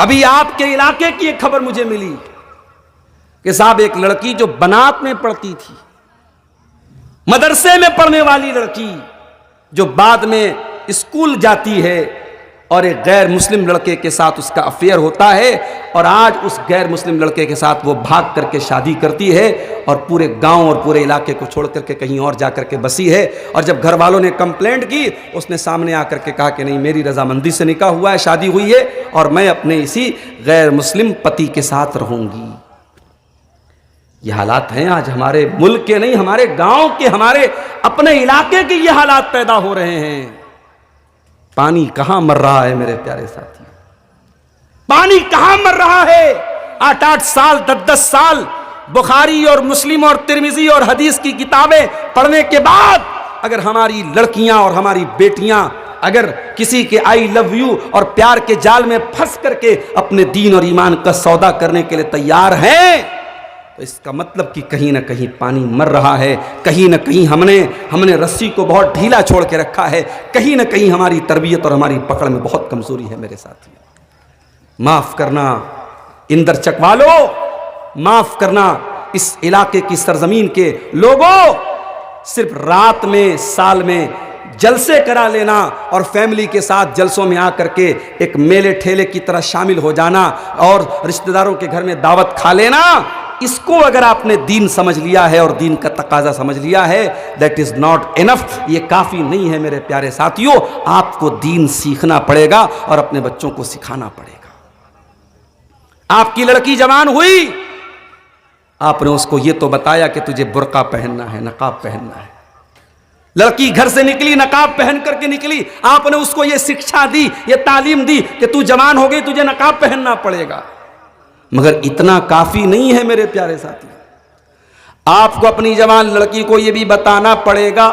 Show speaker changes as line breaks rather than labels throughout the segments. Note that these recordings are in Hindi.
अभी आपके इलाके की एक खबर मुझे मिली कि साहब एक लड़की जो बनात में पढ़ती थी, मदरसे में पढ़ने वाली लड़की, जो बाद में स्कूल जाती है और एक गैर मुस्लिम लड़के के साथ उसका अफेयर होता है और आज उस गैर मुस्लिम लड़के के साथ वो भाग करके शादी करती है और पूरे गांव और पूरे इलाके को छोड़ करके कहीं और जा करके बसी है। और जब घर वालों ने कंप्लेंट की, उसने सामने आकर के कहा कि नहीं, मेरी रजामंदी से निकाह हुआ है, शादी हुई है और मैं अपने इसी गैर मुस्लिम पति के साथ रहूंगी। ये हालात हैं आज हमारे मुल्क के, नहीं हमारे गांव के, हमारे अपने इलाके के ये हालात पैदा हो रहे हैं। पानी कहां मर रहा है मेरे प्यारे साथी, पानी कहां मर रहा है। 8-8 साल 10-10 साल बुखारी और मुस्लिम और तिरमिजी और हदीस की किताबें पढ़ने के बाद अगर हमारी लड़कियां और हमारी बेटियां अगर किसी के आई लव यू और प्यार के जाल में फंस करके अपने दीन और ईमान का सौदा करने के लिए तैयार हैं, तो इसका मतलब कि कहीं ना कहीं पानी मर रहा है, कहीं ना कहीं हमने रस्सी को बहुत ढीला छोड़ के रखा है, कहीं ना कहीं हमारी तरबियत और हमारी पकड़ में बहुत कमजोरी है मेरे साथी। माफ करना इंदरचक वालों, माफ करना इस इलाके की सरजमीन के लोगों, सिर्फ रात में साल में जलसे करा लेना और फैमिली के साथ जलसों में आकर के एक मेले ठेले की तरह शामिल हो जाना और रिश्तेदारों के घर में दावत खा लेना, इसको अगर आपने दीन समझ लिया है और दीन का तकाजा समझ लिया है, दैट इज नॉट इनफ, ये काफी नहीं है मेरे प्यारे साथियों। आपको दीन सीखना पड़ेगा और अपने बच्चों को सिखाना पड़ेगा। आपकी लड़की जवान हुई, आपने उसको ये तो बताया कि तुझे बुर्का पहनना है, नकाब पहनना है। लड़की घर से निकली, नकाब पहन करके निकली, आपने उसको ये शिक्षा दी, ये तालीम दी कि तू जवान हो गई, तुझे नकाब पहनना पड़ेगा। मगर इतना काफी नहीं है मेरे प्यारे साथी। आपको अपनी जवान लड़की को यह भी बताना पड़ेगा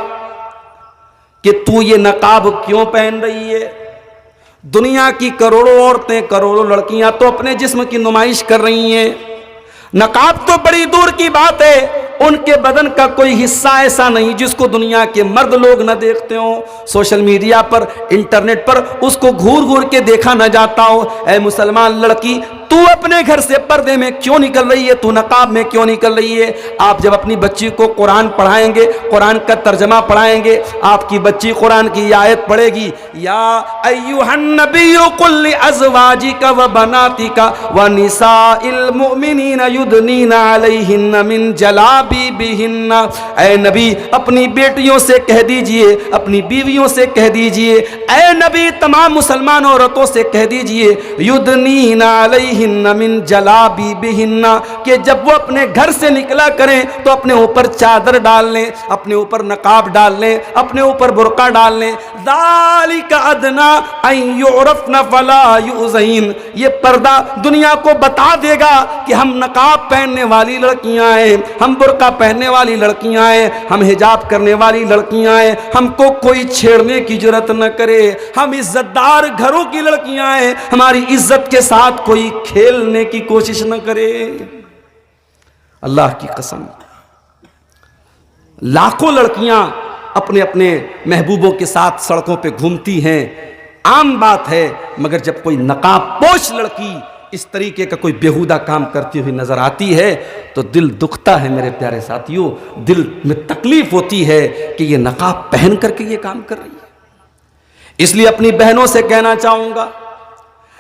कि तू ये नकाब क्यों पहन रही है। दुनिया की करोड़ों औरतें, करोड़ों लड़कियां तो अपने जिस्म की नुमाइश कर रही हैं। नकाब तो बड़ी दूर की बात है, उनके बदन का कोई हिस्सा ऐसा नहीं जिसको दुनिया के मर्द लोग न देखते हो। सोशल मीडिया पर, इंटरनेट पर उसको घूर घूर के देखा न जाता हो। ऐ मुसलमान लड़की, तू अपने घर से पर्दे में क्यों निकल रही है, तू नकाब में क्यों निकल रही है। आप जब अपनी बच्ची को कुरान पढ़ाएंगे, कुरान का तर्जमा पढ़ाएंगे, आपकी बच्ची कुरान की आयत पढ़ेगी, या अय्युहन नबिय्यु कुल लिअज़वाजिका व बनातिका व निसाइल मुमिनीना युदनीना अलैहिन्ना मिन जलाबिबिहिन्ना। ऐ नबी, अपनी बेटियों से कह दीजिए, अपनी बीवियों से कह दीजिए, ऐ नबी तमाम मुसलमान औरतों से कह दीजिए, युदनीना अलैहिन्ना मिन जलाबिबिहिन्ना, कि जब वो अपने घर से निकला करें तो अपने ऊपर चादर डाल लें, अपने ऊपर नकाब डाल लें, अपने ऊपर बुर्का डाल लें। ज़ालिका अदना अन युरफ़ना फला युज़ैन। ये पर्दा दुनिया को बता देगा कि हम नकाब पहनने वाली लड़कियां हैं, हम बुर्का पहनने वाली लड़कियां हैं, हम हिजाब करने वाली लड़कियां हैं, हमको कोई छेड़ने की जरूरत न करे, हम इज्जतदार घरों की लड़कियां हैं, हमारी इज्जत के साथ कोई खेलने की कोशिश न करे। अल्लाह की कसम, लाखों लड़कियां अपने अपने महबूबों के साथ सड़कों पे घूमती हैं, आम बात है। मगर जब कोई नकाब पोश लड़की इस तरीके का कोई बेहुदा काम करती हुई नजर आती है तो दिल दुखता है मेरे प्यारे साथियों, दिल में तकलीफ होती है कि ये नकाब पहन करके ये काम कर रही है। इसलिए अपनी बहनों से कहना चाहूंगा,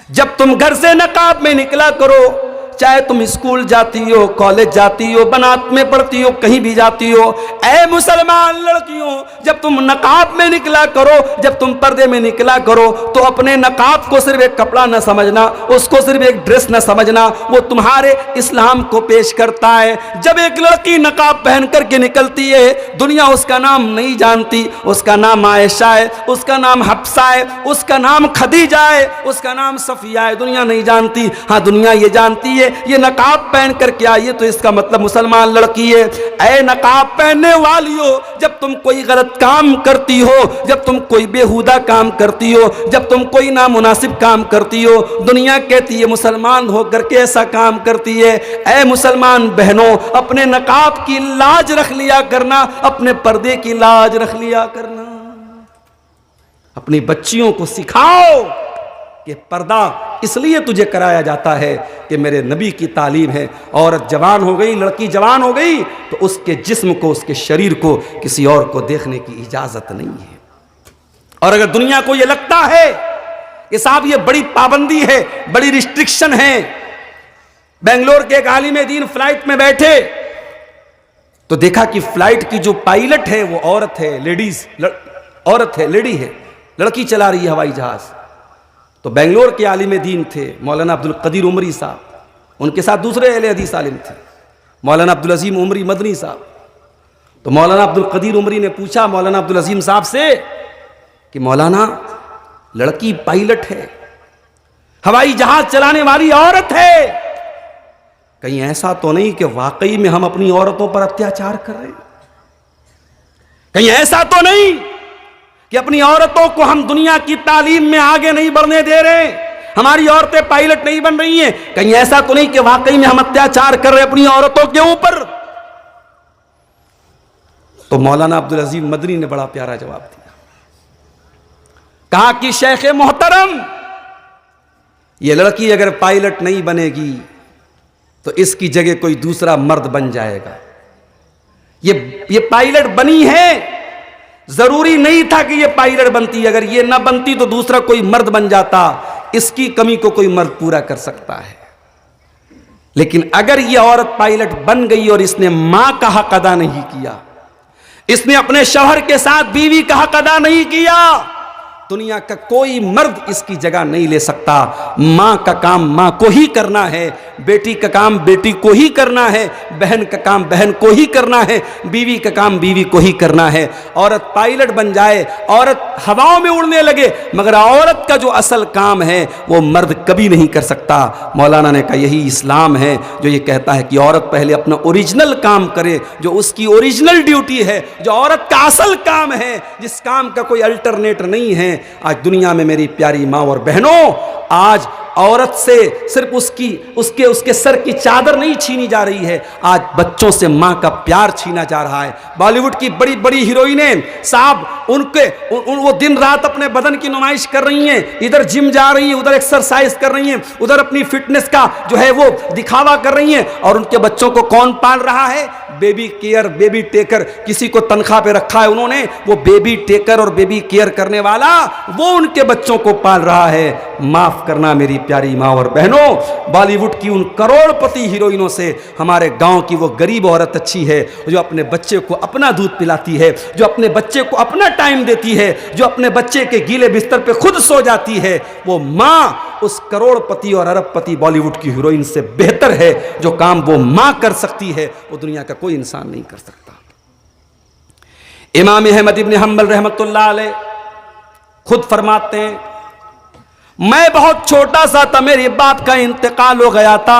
जब तुम घर से नकाब में निकला करो, चाहे तुम स्कूल जाती हो, कॉलेज जाती हो, बनात में पढ़ती हो, कहीं भी जाती हो, ऐ मुसलमान लड़कियों, जब तुम नकाब में निकला करो, जब तुम पर्दे में निकला करो, तो अपने नकाब को सिर्फ एक कपड़ा न समझना, उसको सिर्फ एक ड्रेस न समझना, वो तुम्हारे इस्लाम को पेश करता है। जब एक लड़की नकाब पहन करके निकलती है, दुनिया उसका नाम नहीं जानती, उसका नाम आयशा है, उसका नाम हफ्सा है, उसका नाम खदीजा है, उसका नाम सफिया है, दुनिया नहीं जानती। हाँ, दुनिया ये जानती है ये नकाब पहन करके आई है तो इसका मतलब मुसलमान लड़की है। ऐ नकाब पहनने वालियों, जब तुम कोई गलत काम करती हो, जब तुम कोई बेहुदा काम करती हो, जब तुम कोई नामुनासिब काम करती हो, दुनिया कहती है मुसलमान होकर के ऐसा काम करती है। ऐ मुसलमान बहनों, अपने नकाब की लाज रख लिया करना, अपने पर्दे की लाज रख लिया करना। अपनी बच्चियों को सिखाओ कि पर्दा इसलिए तुझे कराया जाता है कि मेरे नबी की तालीम है, औरत जवान हो गई, लड़की जवान हो गई तो उसके जिस्म को, उसके शरीर को किसी और को देखने की इजाजत नहीं है। और अगर दुनिया को यह लगता है कि साहब ये बड़ी पाबंदी है, बड़ी रिस्ट्रिक्शन है, बेंगलोर के एक आलिम दीन फ्लाइट में बैठे तो देखा कि फ्लाइट की जो पायलट है वो औरत है, औरत है, लेडी है, लड़की चला रही है हवाई जहाज। तो बेंगलोर के आलिम दीन थे मौलाना अब्दुल कदीर उमरी साहब, उनके साथ दूसरे अहले हदीस आलिम थे मौलाना अब्दुल अजीम उमरी मदनी साहब। तो मौलाना अब्दुल कदीर उमरी ने पूछा मौलाना अब्दुल अजीम साहब से कि मौलाना, लड़की पायलट है, हवाई जहाज चलाने वाली औरत है, कहीं ऐसा तो नहीं कि वाकई में हम अपनी औरतों पर अत्याचार कर रहे हैं? कहीं ऐसा तो नहीं कि अपनी औरतों को हम दुनिया की तालीम में आगे नहीं बढ़ने दे रहे, हमारी औरतें पायलट नहीं बन रही हैं? कहीं ऐसा तो नहीं कि वाकई में हम अत्याचार कर रहे अपनी औरतों के ऊपर? तो मौलाना अब्दुल अजीम मदनी ने बड़ा प्यारा जवाब दिया, कहा कि शेख मोहतरम, ये लड़की अगर पायलट नहीं बनेगी तो इसकी जगह कोई दूसरा मर्द बन जाएगा। ये पायलट बनी है, जरूरी नहीं था कि ये पायलट बनती, अगर ये ना बनती तो दूसरा कोई मर्द बन जाता, इसकी कमी को कोई मर्द पूरा कर सकता है। लेकिन अगर ये औरत पायलट बन गई और इसने मां का हक अदा नहीं किया, इसने अपने शौहर के साथ बीवी का हक अदा नहीं किया, दुनिया का कोई मर्द इसकी जगह नहीं ले सकता। मां का काम मां को ही करना है, बेटी का काम बेटी को ही करना है, बहन का काम बहन को ही करना है, बीवी का काम बीवी को ही करना है। औरत पायलट बन जाए, औरत हवाओं में उड़ने लगे, मगर औरत का जो असल काम है वो मर्द कभी नहीं कर सकता। मौलाना ने कहा यही इस्लाम है जो ये कहता है कि औरत पहले अपना ओरिजिनल काम करे, जो उसकी ओरिजिनल ड्यूटी है, जो औरत का असल काम है, जिस काम का कोई अल्टरनेट नहीं है। आज दुनिया में मेरी प्यारी माँ और बहनों, आज औरत से सिर्फ उसके सर की चादर नहीं छीनी जा रही है, आज बच्चों से माँ का प्यार छीना जा रहा है। बॉलीवुड की बड़ी बड़ी हीरोइनें साहब, वो दिन रात अपने बदन की नुमाइश कर रही हैं, इधर जिम जा रही हैं, उधर एक्सरसाइज कर रही हैं, उधर अपनी फिटनेस का जो है वो दिखावा कर रही हैं, और उनके बच्चों को कौन पाल रहा है? बेबी केयर, बेबी टेकर, किसी को तनख्वाह पे रखा है उन्होंने, वो बेबी टेकर और बेबी केयर करने वाला वो उनके बच्चों को पाल रहा है। माफ करना मेरी प्यारी माँ और बहनों, बॉलीवुड की उन करोड़पति हीरोइनों से हमारे गांव की वो गरीब औरत अच्छी है, जो अपने बच्चे को अपना दूध पिलाती है, जो अपने बच्चे को अपना टाइम देती है, जो अपने बच्चे के गीले बिस्तर पे खुद सो जाती है। वो माँ उस करोड़पति और अरबपति बॉलीवुड की हीरोइन से बेहतर है। जो काम वो माँ कर सकती है वो दुनिया का कोई इंसान नहीं कर सकता। इमाम अहमद इब्न हंबल रहमतुल्लाह अलैह खुद फरमाते हैं, मैं बहुत छोटा सा था, मेरे बाप का इंतकाल हो गया था,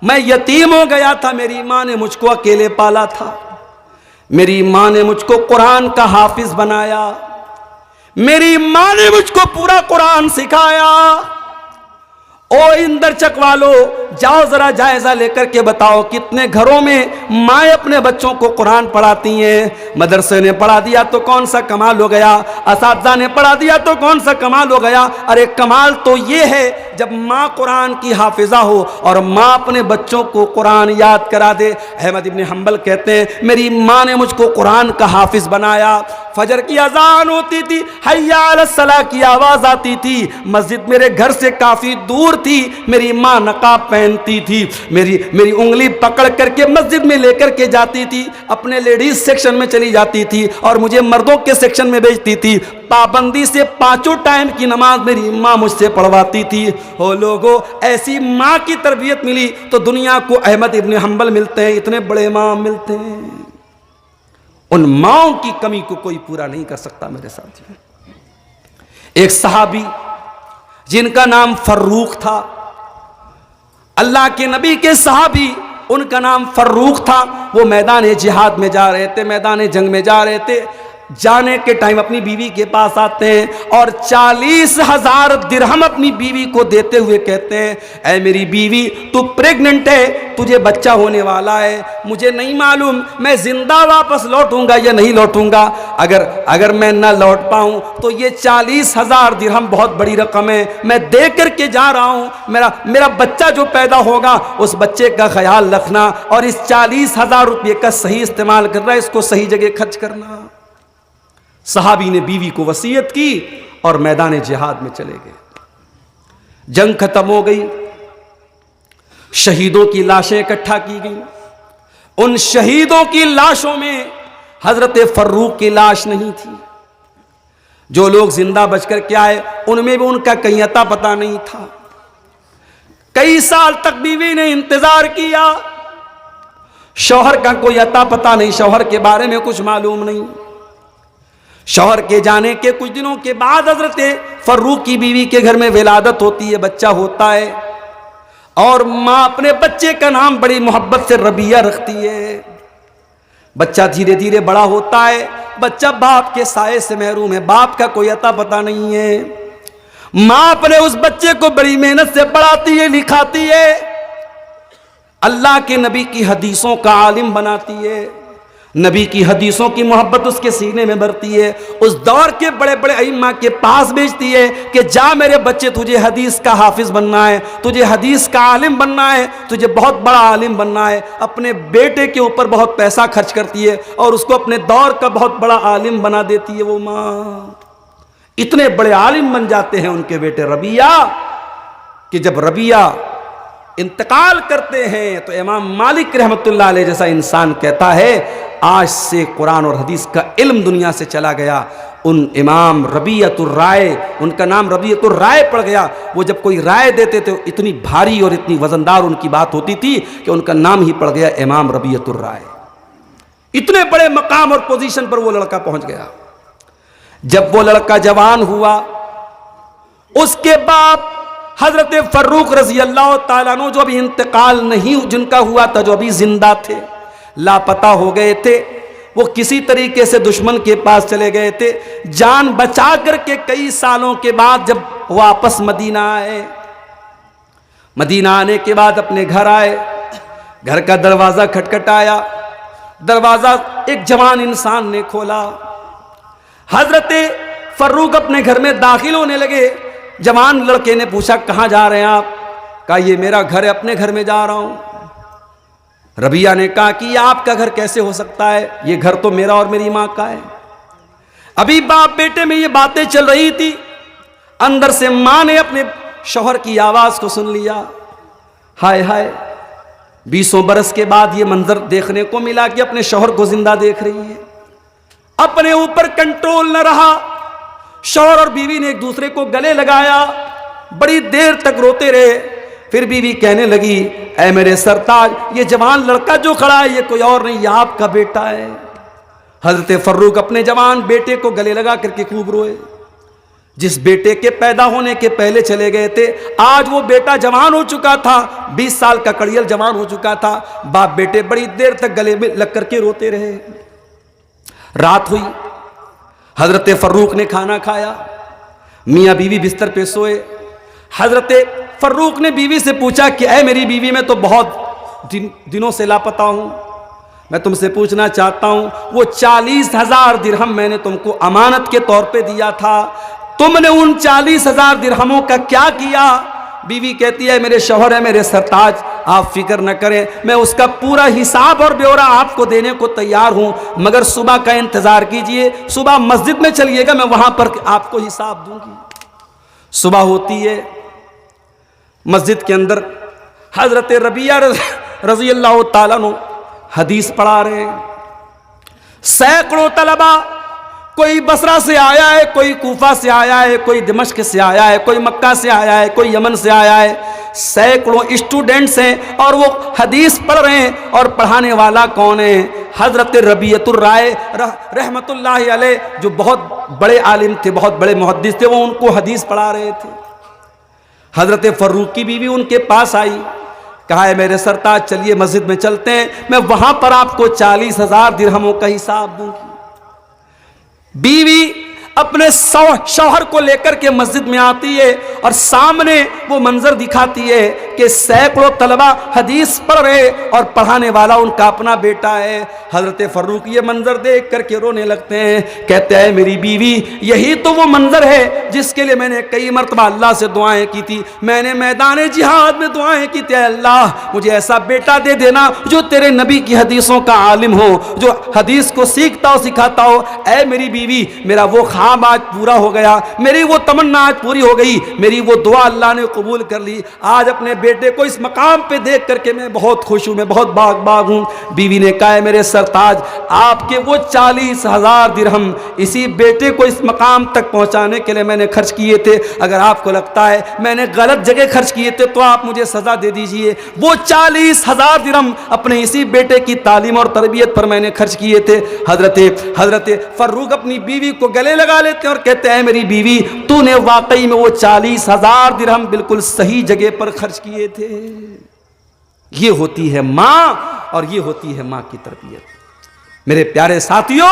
मैं यतीम हो गया था, मेरी माँ ने मुझको अकेले पाला था, मेरी माँ ने मुझको कुरान का हाफिज बनाया, मेरी माँ ने मुझको पूरा कुरान सिखाया। ओ इंदरचक वालों, जाओ जरा जायजा लेकर के बताओ कितने घरों में माँ अपने बच्चों को कुरान पढ़ाती हैं। मदरसे ने पढ़ा दिया तो कौन सा कमाल हो गया, असातिज़ा ने पढ़ा दिया तो कौन सा कमाल हो गया। अरे कमाल तो ये है जब माँ कुरान की हाफिजा हो और माँ अपने बच्चों को कुरान याद करा दे। अहमद इब्न हंबल कहते हैं, मेरी माँ ने मुझको कुरान का हाफिज बनाया। फजर की अजान होती थी, हय्या अलस सलाह की आवाज आती थी, मस्जिद मेरे घर से काफी दूर थी, मेरी माँ नकाब पहनती थी, मेरी उंगली पकड़ करके मस्जिद में लेकर के जाती थी, अपने लेडीज सेक्शन में चली जाती थी और मुझे मर्दों के सेक्शन में भेजती थी। पाबंदी से 5 टाइम की नमाज मेरी माँ मुझसे पढ़वाती थी। हो लोगों, ऐसी माँ की तरबियत मिली तो दुनिया को अहमद इब्न हंबल मिलते हैं, इतने बड़े इमाम मिलते हैं। उन माओं की कमी को कोई पूरा नहीं कर सकता मेरे साथियों। एक सहाबी जिनका नाम फर्रुख था, अल्लाह के नबी के सहाबी, उनका नाम फर्रुख था। वो मैदान जिहाद में जा रहे थे, मैदान जंग में जा रहे थे। जाने के टाइम अपनी बीवी के पास आते हैं और 40,000 दिरहम अपनी बीवी को देते हुए कहते हैं, ऐ मेरी बीवी तू प्रेग्नेंट है, तुझे बच्चा होने वाला है, मुझे नहीं मालूम मैं जिंदा वापस लौटूंगा या नहीं लौटूंगा, अगर मैं ना लौट पाऊं तो ये 40,000 दिरहम बहुत बड़ी रकम है, मैं दे करके जा रहा हूं, मेरा बच्चा जो पैदा होगा उस बच्चे का ख्याल रखना और इस 40,000 रुपये का सही इस्तेमाल करना, इसको सही जगह खर्च करना। सहाबी ने बीवी को वसीयत की और मैदान जिहाद में चले गए। जंग खत्म हो गई, शहीदों की लाशें इकट्ठा की गई। उन शहीदों की लाशों में हजरत फर्रुख की लाश नहीं थी। जो लोग जिंदा बचकर के आए उनमें भी उनका कहीं अता पता नहीं था। कई साल तक बीवी ने इंतजार किया, शौहर का कोई अता पता नहीं, शौहर के बारे में कुछ मालूम नहीं। शौहर के जाने के कुछ दिनों के बाद हजरत फर्रुख की बीवी के घर में विलादत होती है, बच्चा होता है और मां अपने बच्चे का नाम बड़ी मोहब्बत से रबिया रखती है। बच्चा धीरे धीरे बड़ा होता है, बच्चा बाप के साये से महरूम है, बाप का कोई अता पता नहीं है। मां अपने उस बच्चे को बड़ी मेहनत से पढ़ाती है, लिखाती है, अल्लाह के नबी की हदीसों का आलिम बनाती है, नबी की हदीसों की मोहब्बत उसके सीने में भरती है। उस दौर के बड़े बड़े अइम्मा के पास भेजती है कि जा मेरे बच्चे, तुझे हदीस का हाफिज बनना है, तुझे हदीस का आलिम बनना है, तुझे बहुत बड़ा आलिम बनना है। अपने बेटे के ऊपर बहुत पैसा खर्च करती है और उसको अपने दौर का बहुत बड़ा आलिम बना देती है वो माँ। इतने बड़े आलिम बन जाते हैं उनके बेटे रबिया कि जब रबिया इंतकाल करते हैं तो इमाम मालिक रहमतुल्लाह अलैह जैसा इंसान कहता है, आज से कुरान और हदीस का इल्म दुनिया से चला गया। उन इमाम रबियतुर राय, उनका नाम रबियतुर राय पड़ गया। वो जब कोई राय देते थे इतनी भारी और इतनी वजनदार उनकी बात होती थी कि उनका नाम ही पड़ गया इमाम रबियतुर राय। इतने बड़े मकाम और पोजीशन पर वो लड़का पहुंच गया। जब वो लड़का जवान हुआ, उसके बाप हजरत फर्रुख रजी अल्लाह ताला अन्हु, जो अभी इंतकाल नहीं जिनका हुआ था, जो अभी जिंदा थे, लापता हो गए थे, वो किसी तरीके से दुश्मन के पास चले गए थे। जान बचा करके कई सालों के बाद जब वापस मदीना आए, मदीना आने के बाद अपने घर आए, घर का दरवाजा खटखटाया, दरवाजा एक जवान इंसान ने खोला। हजरत फर्रुख अपने घर में दाखिल होने लगे। जवान लड़के ने पूछा, कहाँ जा रहे हैं आप? कहा ये मेरा घर है, अपने घर में जा रहा हूं। रबिया ने कहा कि ये आपका घर कैसे हो सकता है, ये घर तो मेरा और मेरी मां का है। अभी बाप बेटे में ये बातें चल रही थी, अंदर से मां ने अपने शौहर की आवाज को सुन लिया। हाय हाय, 20 बरस के बाद ये मंजर देखने को मिला कि अपने शौहर को जिंदा देख रही है। अपने ऊपर कंट्रोल न रहा, शौहर और बीवी ने एक दूसरे को गले लगाया, बड़ी देर तक रोते रहे। फिर बीवी कहने लगी, ऐ मेरे सरताज, ये जवान लड़का जो खड़ा है ये कोई और नहीं, ये आपका बेटा है। हजरत फर्रुख अपने जवान बेटे को गले लगा करके खूब रोए। जिस बेटे के पैदा होने के पहले चले गए थे, आज वो बेटा जवान हो चुका था, 20 साल का कड़ियल जवान हो चुका था। बाप बेटे बड़ी देर तक गले में लग करके रोते रहे। रात हुई, हजरत फर्रुख ने खाना खाया, मियाँ बीवी बिस्तर पे सोए। हजरत फर्रुख ने बीवी से पूछा कि ऐ मेरी बीवी, मैं तो बहुत दिनों से लापता हूं, मैं तुमसे पूछना चाहता हूं, वो 40,000 दिरहम मैंने तुमको अमानत के तौर पे दिया था, तुमने उन 40,000 दिरहमों का क्या किया? बीवी कहती है, मेरे शौहर है, मेरे सरताज, आप फिक्र न करें, मैं उसका पूरा हिसाब और ब्यौरा आपको देने को तैयार हूं, मगर सुबह का इंतजार कीजिए, सुबह मस्जिद में चलिएगा, मैं वहां पर आपको हिसाब दूंगी। सुबह होती है, मस्जिद के अंदर हजरत रबिया रजी अल्लाह ताला अन्हु हदीस पढ़ा रहे हैं। सैकड़ों तलबा, कोई बसरा से आया है, कोई कूफा से आया है, कोई दिमश्क से आया है, कोई मक्का से आया है, कोई यमन से आया है, सैकड़ों स्टूडेंट्स हैं और वो हदीस पढ़ रहे हैं। और पढ़ाने वाला कौन है? हजरत रबियतुर राय रहमतुल्लाहि अलैह, जो बहुत बड़े आलिम थे, बहुत बड़े मुहद्दिस थे, वो उनको हदीस पढ़ा रहे थे। हजरत फर्रुख की बीवी उनके पास आई, कहा है मेरे सरताज, चलिए मस्जिद में चलते हैं, मैं वहां पर आपको 40,000 दिरहमों का हिसाब दूंगी। बीवी अपने शौहर को लेकर के मस्जिद में आती है और सामने वो मंजर दिखाती है कि सैकड़ों तलबा हदीस पढ़ रहे और पढ़ाने वाला उनका अपना बेटा है। हजरत फर्रुख ये मंजर देख करके रोने लगते हैं, कहते हैं मेरी बीवी यही तो वो मंजर है जिसके लिए मैंने कई मरतबा अल्लाह से दुआएं की थी। मैंने मैदान जिहाद में दुआएं की थी, अल्लाह मुझे ऐसा बेटा दे देना जो तेरे नबी की हदीसों का आलिम हो, जो हदीस को सीखता हो सिखाता हो। ऐ मेरी बीवी मेरा वो ख्वाब आज पूरा हो गया, मेरी वो तमन्ना आज पूरी हो गई, मेरी वो दुआ अल्लाह ने कबूल कर ली। आज अपने बेटे को इस मकाम पे देख करके मैं बहुत खुश हूँ, मैं बहुत बाग हूँ। बीवी ने कहा है मेरे सरताज आपके वो 40,000 दिरहम इसी बेटे को इस मकाम तक पहुँचाने के लिए मैंने खर्च किए थे। अगर आपको लगता है मैंने गलत जगह खर्च किए थे तो आप मुझे सजा दे दीजिए। वो 40,000 दिरहम अपने इसी बेटे की तालीम और तरबियत पर मैंने खर्च किए थे। हजरत फर्रुख अपनी बीवी को गले लगा लेते हैं और कहते हैं मेरी बीवी तूने वाकई में वो 40,000 दिरहम बिल्कुल सही जगह पर खर्च किए थे। ये होती है मां और ये होती है मां की तरबियत। मेरे प्यारे साथियों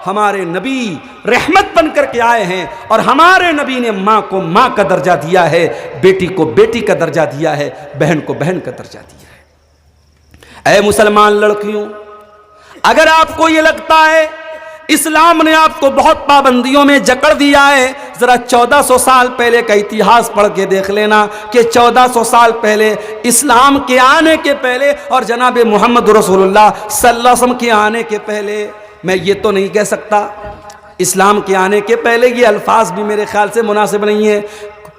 हमारे नबी रहमत बन करके आए हैं और हमारे नबी ने मां को मां का दर्जा दिया है, बेटी को बेटी का दर्जा दिया है, बहन को बहन का दर्जा दिया है। ऐ मुसलमान लड़कियों अगर आपको ये लगता है इस्लाम ने आपको बहुत पाबंदियों में जकड़ दिया है, जरा 1400 साल पहले का इतिहास पढ़ के देख लेना कि 1400 साल पहले इस्लाम के आने के पहले और जनाब मोहम्मद रसूलुल्लाह सल्लल्लाहु अलैहि वसल्लम के आने के पहले, मैं ये तो नहीं कह सकता इस्लाम के आने के पहले, ये अल्फाज भी मेरे ख्याल से मुनासिब नहीं है,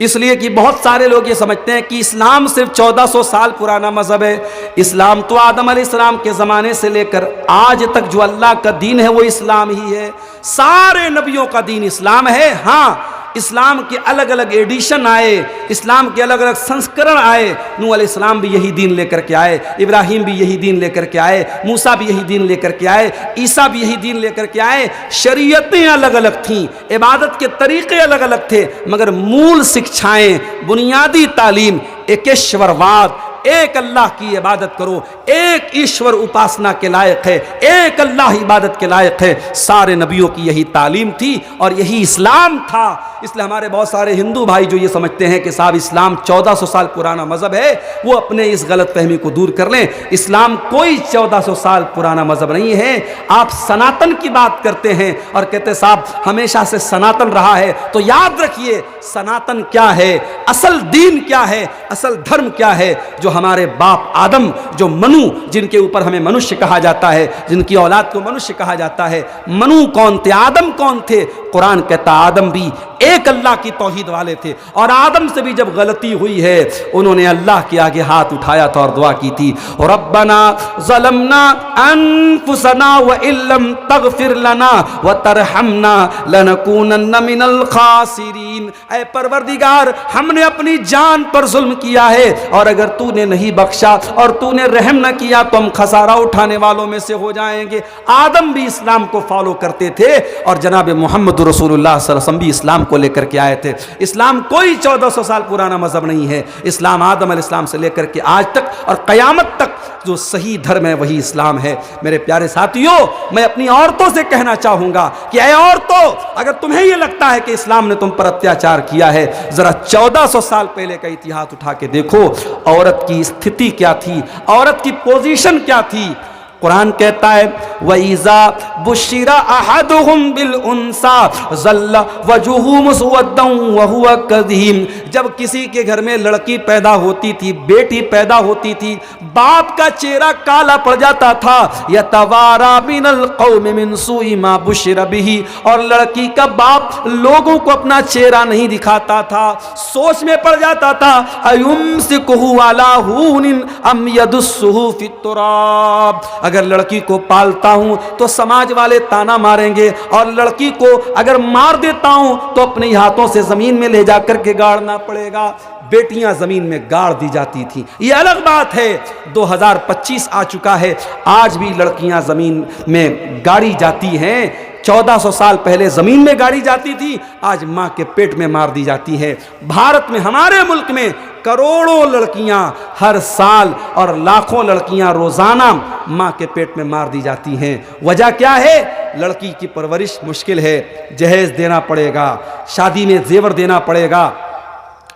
इसलिए कि बहुत सारे लोग ये समझते हैं कि इस्लाम सिर्फ 1400 साल पुराना मजहब है। इस्लाम तो आदम अलैहिस्सलाम के ज़माने से लेकर आज तक जो अल्लाह का दीन है वो इस्लाम ही है, सारे नबियों का दीन इस्लाम है। हाँ इस्लाम के अलग अलग एडिशन आए, इस्लाम के अलग अलग संस्करण आए, नूह अलैहिस्सलाम भी यही दीन लेकर के आए, इब्राहिम भी यही दीन लेकर के आए, मूसा भी यही दीन लेकर के आए, ईसा भी यही दीन लेकर के आए। शरीयतें अलग अलग थीं, इबादत के तरीक़े अलग अलग थे, मगर मूल शिक्षाएं बुनियादी तालीम एकेश्वरवाद, एक अल्लाह की इबादत करो, एक ईश्वर उपासना के लायक है, एक अल्लाह इबादत के लायक है, सारे नबियों की यही तालीम थी और यही इस्लाम था। इसलिए हमारे बहुत सारे हिंदू भाई जो ये समझते हैं कि साहब इस्लाम 1400 साल पुराना मजहब है, वो अपने इस गलत फहमी को दूर कर लें। इस्लाम कोई 1400 साल पुराना मजहब नहीं है। आप सनातन की बात करते हैं और कहते साहब हमेशा से सनातन रहा है, तो याद रखिए सनातन क्या है, असल दीन क्या है, असल धर्म क्या है। जो हमारे बाप आदम, जो मनु, जिनके ऊपर हमें मनुष्य कहा जाता है, जिनकी औलाद को मनुष्य कहा जाता है, मनु कौन थे, आदम कौन थे? कुरान कहता आदम भी एक अल्लाह की तौहीद वाले थे और आदम से भी जब गलती हुई है उन्होंने अल्लाह के आगे हाथ उठाया था और दुआ की थी, रब्बना ज़लमना अनफुसना व इल्लम तगफिर लना व तरहमना लनकूनन्ना मिनल खासिरीन। ऐ परवरदिगार हमने अपनी जान पर जुल्म किया है और अगर तूने नहीं बख्शा और तूने रहम न किया तो हम खसारा उठाने वालों में से हो जाएंगे। आदम भी इस्लाम को फॉलो करते थे और जनाब मोहम्मद रसूलुल्लाह सल्लल्लाहु अलैहि वसल्लम भी इस्लाम को लेकर के आए थे। इस्लाम कोई 1400 साल पुराना मजहब नहीं है। इस्लाम आदम अलैहिस्सलाम से लेकर के आज तक और क़यामत तक जो सही धर्म है वही इस्लाम है। मेरे प्यारे साथियों मैं अपनी औरतों से कहना चाहूंगा कि ऐ औरतों अगर तुम्हें यह लगता है कि इस्लाम ने तुम पर अत्याचार किया है, जरा 1400 साल पहले का इतिहास उठा के देखो औरत की स्थिति क्या थी, औरत की पोजीशन क्या थी। कुरान कहता है वइज़ा बुशिरा अहदुहुम बिल उन्सा ज़ल्ला वजुहु मुस्वद्दन व हुवा कज़ीम। जब किसी के घर में लड़की पैदा होती थी, बेटी पैदा होती थी, बाप का चेहरा काला पड़ जाता था, यतवारा मिनल कौम मिन सुई मा बुशिरा बिही, और लड़की का बाप लोगों को अपना चेहरा नहीं दिखाता था, सोच में पड़ जाता था अयुमसिकुहु अला हुनिन अम यदुस्सुहु फित तुराब। अगर लड़की को पालता हूं तो समाज वाले ताना मारेंगे और लड़की को अगर मार देता हूं तो अपने हाथों से जमीन में ले जाकर के गाड़ना पड़ेगा। बेटियां जमीन में गाड़ दी जाती थी, ये अलग बात है। 2025 आ चुका है, आज भी लड़कियां जमीन में गाड़ी जाती हैं। 1400 साल पहले जमीन में गाड़ी जाती थी, आज मां के पेट में मार दी जाती है। भारत में, हमारे मुल्क में करोड़ों लड़कियां हर साल और लाखों लड़कियां रोजाना मां के पेट में मार दी जाती हैं। वजह क्या है? लड़की की परवरिश मुश्किल है, जहेज देना पड़ेगा, शादी में जेवर देना पड़ेगा।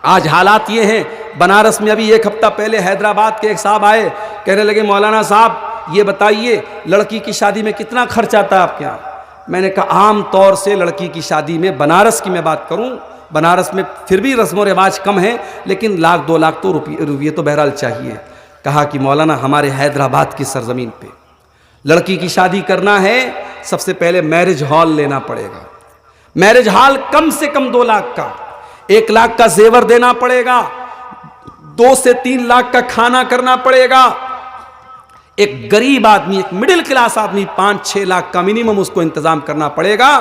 आज हालात ये हैं, बनारस में अभी एक हफ्ता पहले हैदराबाद के एक साहब आए, कहने लगे मौलाना साहब ये बताइए लड़की की शादी में कितना खर्च आता है आपके यहाँ। मैंने कहा आम तौर से लड़की की शादी में, बनारस की मैं बात करूं, बनारस में फिर भी रस्म व रिवाज कम है, लेकिन 1-2 लाख तो रुपये तो बहरहाल चाहिए। कहा कि मौलाना हमारे हैदराबाद की सरजमीन पे लड़की की शादी करना है, सबसे पहले मैरिज हॉल लेना पड़ेगा। मैरिज हॉल कम से कम 2 लाख का, 1 लाख का जेवर देना पड़ेगा, 2 से 3 लाख का खाना करना पड़ेगा। एक गरीब आदमी, एक मिडिल क्लास आदमी 5-6 लाख का मिनिमम उसको इंतजाम करना पड़ेगा।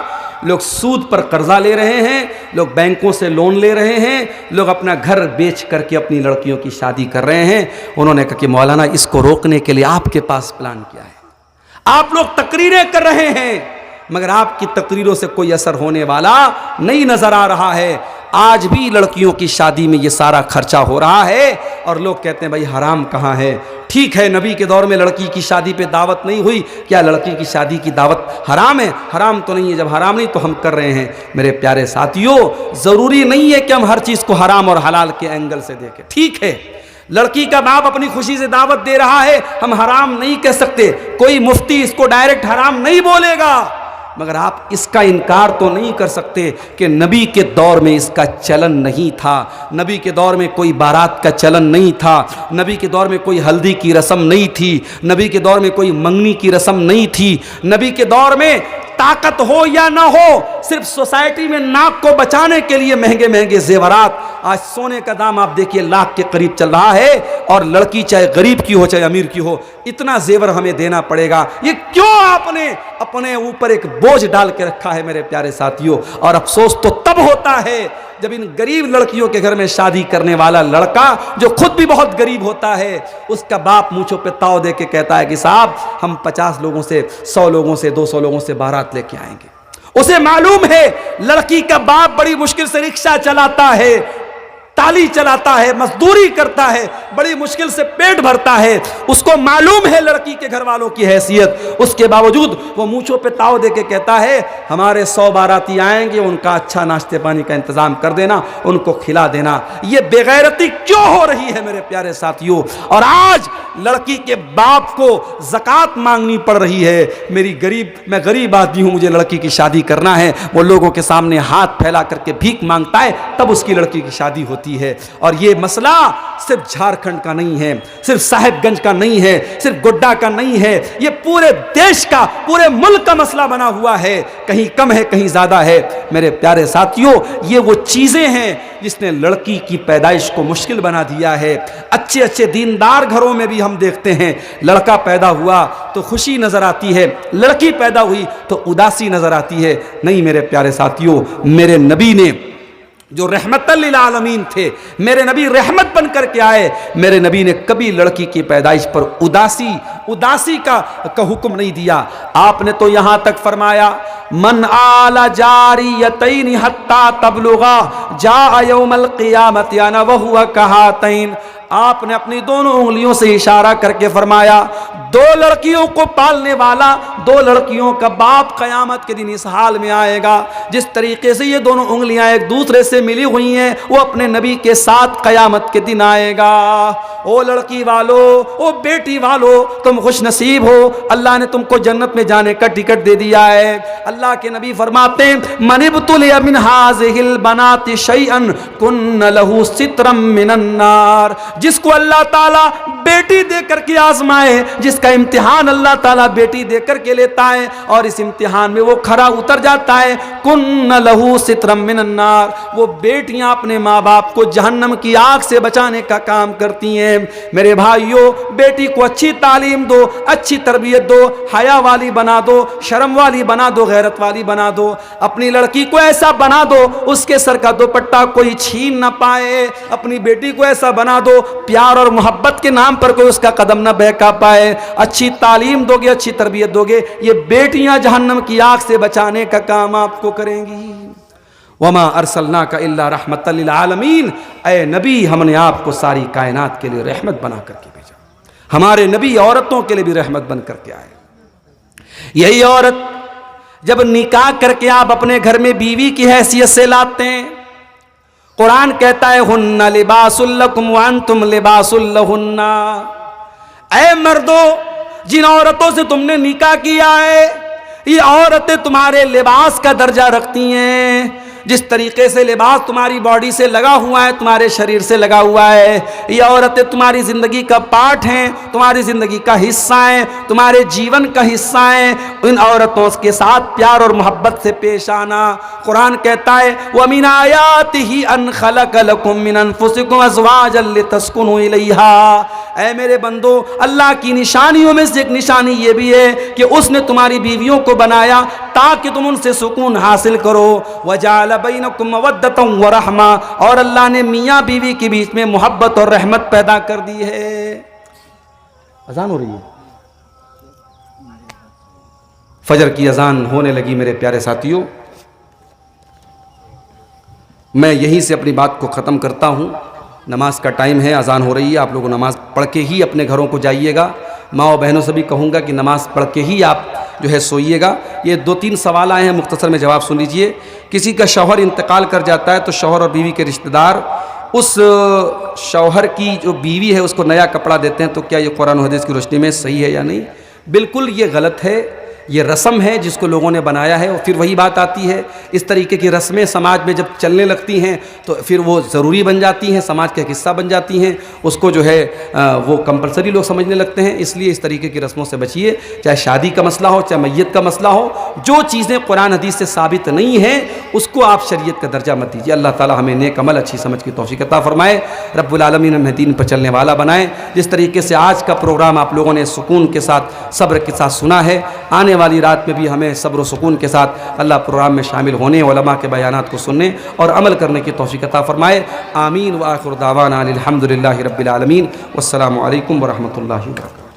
लोग सूद पर कर्जा ले रहे हैं, लोग बैंकों से लोन ले रहे हैं, लोग अपना घर बेच करके अपनी लड़कियों की शादी कर रहे हैं। उन्होंने कहा कि मौलाना इसको रोकने के लिए आपके पास प्लान क्या है? आप लोग तकरीरें कर रहे हैं मगर आपकी तकरीरों से कोई असर होने वाला नहीं नजर आ रहा है। आज भी लड़कियों की शादी में ये सारा खर्चा हो रहा है और लोग कहते हैं भाई हराम कहाँ है। ठीक है, नबी के दौर में लड़की की शादी पे दावत नहीं हुई, क्या लड़की की शादी की दावत हराम है? हराम तो नहीं है, जब हराम नहीं तो हम कर रहे हैं। मेरे प्यारे साथियों, जरूरी नहीं है कि हम हर चीज को हराम और हलाल के एंगल से देखें। ठीक है, लड़की का बाप अपनी खुशी से दावत दे रहा है, हम हराम नहीं कह सकते, कोई मुफ्ती इसको डायरेक्ट हराम नहीं बोलेगा, मगर आप इसका इनकार तो नहीं कर सकते कि नबी के दौर में इसका चलन नहीं था। नबी के दौर में कोई बारात का चलन नहीं था, नबी के दौर में कोई हल्दी की रस्म नहीं थी, नबी के दौर में कोई मंगनी की रस्म नहीं थी। नबी के दौर में ताकत हो या ना हो, सिर्फ सोसाइटी में नाक को बचाने के लिए महंगे महंगे जेवरात। आज सोने का दाम आप देखिए लाख के करीब चल रहा है, और लड़की चाहे गरीब की हो चाहे अमीर की हो, इतना जेवर हमें देना पड़ेगा। ये क्यों आपने अपने ऊपर एक बोझ डाल के रखा है मेरे प्यारे साथियों? और अफसोस तो तब होता है जब इन गरीब लड़कियों के घर में शादी करने वाला लड़का, जो खुद भी बहुत गरीब होता है, उसका बाप मूंछों पे ताव दे के कहता है कि साहब हम 50 लोगों से, 100 लोगों से, 200 लोगों से बारात लेके आएंगे। उसे मालूम है लड़की का बाप बड़ी मुश्किल से रिक्शा चलाता है, ताली चलाता है, मजदूरी करता है, बड़ी मुश्किल से पेट भरता है। उसको मालूम है लड़की के घर वालों की हैसियत, उसके बावजूद वो मूंछों पे ताव दे के कहता है हमारे 100 बाराती आएंगे, उनका अच्छा नाश्ते पानी का इंतजाम कर देना, उनको खिला देना। ये बेगैरती क्यों हो रही है मेरे प्यारे साथियों? और आज लड़की के बाप को ज़कात मांगनी पड़ रही है। मैं गरीब आदमी हूं, मुझे लड़की की शादी करना है, वो लोगों के सामने हाथ फैला करके भीख मांगता है, तब उसकी लड़की की शादी होती है। और ये मसला सिर्फ झारखंड का नहीं है, सिर्फ साहिबगंज का नहीं है, सिर्फ गोड्डा का नहीं है, ये पूरे देश का, पूरे मुल्क का मसला बना हुआ है। कहीं कम है, कहीं ज्यादा है। मेरे प्यारे साथियों, ये वो चीजें हैं जिसने लड़की की पैदाइश को मुश्किल बना दिया है। अच्छे अच्छे दीनदार घरों में भी हम देखते हैं, लड़का पैदा हुआ तो खुशी नजर आती है, लड़की पैदा हुई तो उदासी नजर आती है। नहीं मेरे प्यारे साथियों, मेरे नबी ने जो रहमतल लिल आलमीन थे, मेरे नबी रहमत बन करके आए, मेरे नबी ने कभी लड़की की पैदाइश पर उदासी का हुक्म नहीं दिया। आपने तो यहां तक फरमाया मन आला जारियतैन हत्ता तबलुगा जा यौमल क़ियामत याना वहुवा कहातैन। आपने अपनी दोनों उंगलियों से इशारा करके फरमाया 2 लड़कियों को पालने वाला, 2 लड़कियों का बाप क़यामत के दिन इस हाल में आएगा। जिस तरीके से ये दोनों उंगलियां एक दूसरे से मिली हुई हैं, वो अपने नबी के साथ क़यामत के दिन आएगा। ओ लड़की वालों, ओ बेटी वालों, तुम खुश नसीब हो, अल्लाह ने तुमको जन्नत में जाने का टिकट दे दिया है। अल्लाह के नबी फरमाते हैं मनिब्तुलिया मिन हाज़िहिल बनाति शैअन कुन्न लहू सित्रम मिनन नार। जिसको अल्लाह ताला बेटी देकर के आजमाए, जिसका इम्तिहान अल्लाह ताला बेटी देकर के लेता है और इस इम्तिहान में वो खरा उतर जाता है, कुन्न लहू सित्रम मिनन नार, वो बेटियां अपने माँ बाप को जहन्नम की आग से बचाने का काम करती हैं। मेरे भाइयों, बेटी को अच्छी तालीम दो, अच्छी तरबियत दो, हया वाली बना दो, शर्म वाली बना दो, गैरत वाली बना दो। अपनी लड़की को ऐसा बना दो उसके सर का दुपट्टा कोई छीन ना पाए। अपनी बेटी को ऐसा बना दो प्यार और मोहब्बत के नाम पर कोई उसका कदम ना बहका पाए। अच्छी तालीम दोगे, अच्छी तरबियत दोगे, ये बेटियां जहन्नम की आग से बचाने का काम आपको करेंगी। वमा अरसलनाका इल्ला रहमतल लिल आलमीन। ऐ नबी, हमने आपको सारी कायनात के लिए रहमत बना करके भेजा। हमारे नबी औरतों के लिए भी रहमत बन करके आए। यही औरत जब निकाह करके आप अपने घर में बीवी की हैसियत से लाते हैं, कुरान कहता है हुन्ना लिबासुल लकुम व अंतुम लिबासुल लहुन्ना। ऐ मर्दो, जिन औरतों से तुमने निकाह किया है ये औरतें तुम्हारे लिबास का दर्जा रखती हैं। जिस तरीके से लिबास तुम्हारी बॉडी से लगा हुआ है, तुम्हारे शरीर से लगा हुआ है, ये औरतें तुम्हारी ज़िंदगी का पार्ट हैं, तुम्हारी ज़िंदगी का हिस्सा हैं, तुम्हारे जीवन का हिस्सा हैं। इन औरतों के साथ प्यार और मोहब्बत से पेश आना। कुरान कहता है व मिन आयातिही अन खलक लकुम मिन अनफुसिकुम अज़वाजन लितस्कुनु इलैहा। ऐ मेरे बंदो, अल्लाह की निशानियों में से एक निशानी ये भी है कि उसने तुम्हारी बीवियों को बनाया ताकि तुम उनसे सुकून हासिल करो। वजाल बैनकुम मवद्दतम व रहमा, और अल्लाह ने मियाँ बीवी के बीच में मोहब्बत और रहमत पैदा कर दी है। अजान हो रही है, फजर की अजान होने लगी मेरे प्यारे साथियों। मैं यहीं से अपनी बात को ख़त्म करता हूँ। नमाज का टाइम है, अजान हो रही है, आप लोग नमाज पढ़ के ही अपने घरों को जाइएगा। माँ और बहनों से भी कहूँगा कि नमाज पढ़ के ही आप जो है सोइएगा। ये 2-3 सवाल आए हैं, मुख्तसर में जवाब सुन लीजिए। किसी का शौहर इंतकाल कर जाता है तो शौहर और बीवी के रिश्तेदार उस शौहर की जो बीवी है उसको नया कपड़ा देते हैं, तो क्या ये कुरान और हदीस की रोशनी में सही है या नहीं? बिल्कुल ये गलत है, ये रस्म है जिसको लोगों ने बनाया है। और फिर वही बात आती है, इस तरीके की रस्में समाज में जब चलने लगती हैं तो फिर वो ज़रूरी बन जाती हैं, समाज का एक हिस्सा बन जाती हैं, उसको जो है वो कंपलसरी लोग समझने लगते हैं। इसलिए इस तरीके की रस्मों से बचिए, चाहे शादी का मसला हो, चाहे मैयत का मसला हो। जो चीज़ें कुरान हदीस से साबित नहीं हैं उसको आप शरीयत का दर्जा मत दीजिए। अल्लाह ताला हमें नेक अमल, अच्छी समझ की तौफीक अता फरमाए। रब्बुल आलमीन हमें दीन पर चलने वाला बनाए। जिस तरीके से आज का प्रोग्राम आप लोगों ने सुकून के साथ, सब्र के साथ सुना है, आने वाली रात में भी हमें सब्र सुकून के साथ अल्लाह प्रोग्राम में शामिल होने, उलमा के बयानात को सुनने और अमल करने की तौफीक अता फरमाए। आमीन व आखिर दावाना अनिल हम्दुलिल्लाहि रब्बिल आलमीन। वस्सलामु अलैकुम व रहमतुल्लाहि व बरकातुहू।